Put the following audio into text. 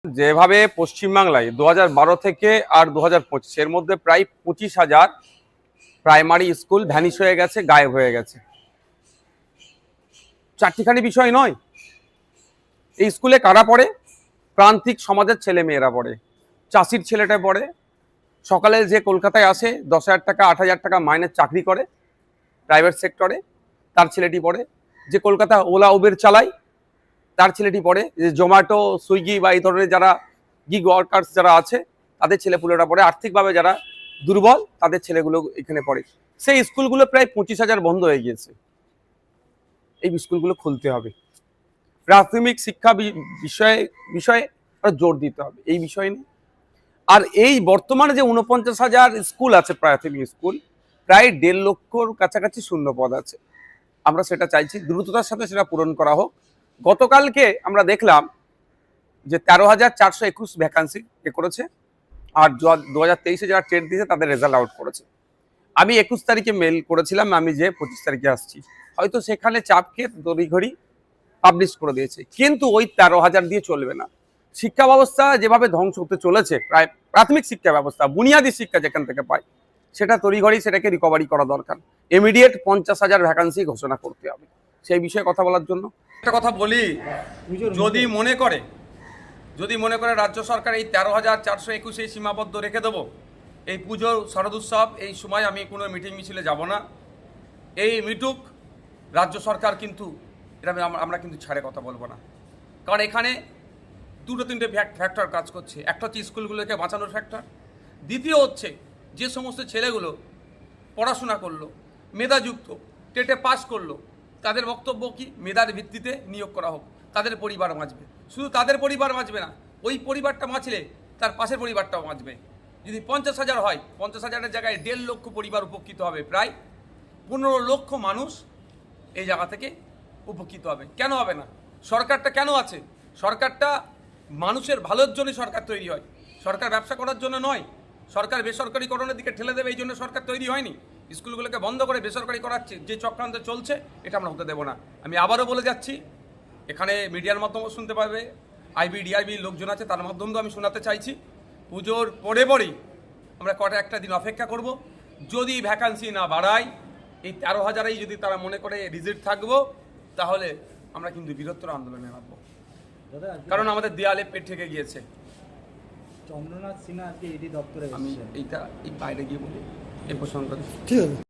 যেভাবে পশ্চিমবাংলায় 2012 থেকে আর 2025 এর মধ্যে প্রায় 25,000 প্রাইমারি স্কুল ভ্যানিশ হয়ে গেছে, গায়েব হয়ে গেছে। চারটিখানি বিষয় নয়। এই স্কুলে কারা পড়ে? প্রান্তিক সমাজের ছেলে মেয়েরা পড়ে। চাষির ছেলেটা পড়ে, সকালে যে কলকাতায় আসে 10,000 টাকা 8,000 টাকা মাইনের চাকরি করে প্রাইভেট সেক্টরে, তার ছেলেটি পড়ে। যে কলকাতা ওলা উবের চালায়, তার ছেলেটি পড়ে। যে জোম্যাটো, সুইগি বা এই ধরনের যারা গিগ ওয়ার্কার্স যারা আছে, তাদের ছেলেপুলেরা পড়ে। আর্থিকভাবে যারা দুর্বল, তাদের ছেলেগুলো এখানে পড়ে। সেই স্কুলগুলো প্রায় 25,000 বন্ধ হয়ে গিয়েছে। এই স্কুলগুলো খুলতে হবে। প্রাথমিক শিক্ষা বিষয়ে জোর দিতে হবে এই বিষয় নিয়ে। আর এই বর্তমানে যে 49,000 স্কুল আছে প্রাথমিক স্কুল, প্রায় 1.5 লক্ষর কাছাকাছি শূন্য পদ আছে। আমরা সেটা চাইছি দ্রুততার সাথে সেটা পূরণ করা হোক। গতকালকে আমরা দেখলাম যে 13,421 ভ্যাকান্সি করেছে, আর 2023-এ যারা টেট দিয়েছে তাদের রেজাল্ট আউট করেছে। আমি 21 তারিখে মেল করেছিলাম, আমি যে 25 তারিখে আসছি, হয়তো সেখানে চাপকে তড়িঘড়ি পাবলিশ করে দিয়েছে। কিন্তু ওই 13,000 দিয়ে চলবে না। শিক্ষা ব্যবস্থা যেভাবে ধ্বংস হতে চলেছে, প্রায় প্রাথমিক শিক্ষা ব্যবস্থা, বুনিয়াদী শিক্ষা যেখান থেকে পায়, সেটা তড়িঘড়ি সেটাকে রিকভারি করা দরকার। ইমিডিয়েট 50,000 ভ্যাকান্সি ঘোষণা করতে হবে। সেই বিষয়ে কথা বলার জন্য একটা কথা বলি, যদি মনে করে রাজ্য সরকার এই 13,421 সীমাবদ্ধ রেখে দেবো, এই পুজোর শরদ উৎসব এই সময় আমি কোনো মিটিং মিছিলে যাব না, এই মিটুক রাজ্য সরকার, কিন্তু এটা আমরা কিন্তু ছাড়ে কথা বলবো না। কারণ এখানে দুটো তিনটে ফ্যাক্টর কাজ করছে। একটা হচ্ছে স্কুলগুলোকে বাঁচানোর ফ্যাক্টর, দ্বিতীয় হচ্ছে যে সমস্ত ছেলেগুলো পড়াশোনা করলো, মেধাযুক্ত, টেটে পাস করলো, তাদের বক্তব্য কি মেধার ভিত্তিতে নিয়োগ করা হোক, তাদের পরিবার বাঁচবে। শুধু তাদের পরিবার বাঁচবে না, ওই পরিবারটা বাঁচলে তার পাশের পরিবারটাও বাঁচবে। যদি 50,000 হয়, 50,000-এর জায়গায় 1.5 লক্ষ পরিবার উপকৃত হবে। প্রায় 15 লক্ষ মানুষ এই জায়গা থেকে উপকৃত হবে। কেন হবে না? সরকারটা কেন আছে? সরকারটা মানুষের ভালোর জন্য সরকার তৈরি হয়, সরকার ব্যবসা করার জন্য নয়। সরকার বেসরকারিকরণের দিকে ঠেলে দেবে, এই জন্য সরকার তৈরি হয়নি। স্কুলগুলোকে বন্ধ করে বেসরকারি করাচ্ছে যে চক্রান্ত চলছে, এটা আমরা হতে দেবো না। আমি আবারও বলে যাচ্ছি, এখানে মিডিয়ার মাধ্যমেও শুনতে পারবে, IBDRB লোকজন আছে, তার মাধ্যমেও আমি শোনাতে চাইছি, পুজোর পরেই আমরা একটা দিন অপেক্ষা করব। যদি ভ্যাকান্সি না বাড়ায়, এই 13,000-এই যদি তারা মনে করে রিজিট থাকবো, তাহলে আমরা কিন্তু বৃহত্তর আন্দোলনে নামবো। কারণ আমাদের দেয়ালে পেট থেকে গিয়েছে। চন্দ্রনাথ সিনহা আজকে ED দপ্তরে আমি এই বাইরে গিয়ে বলি এই প্রসঙ্গ। ঠিক আছে।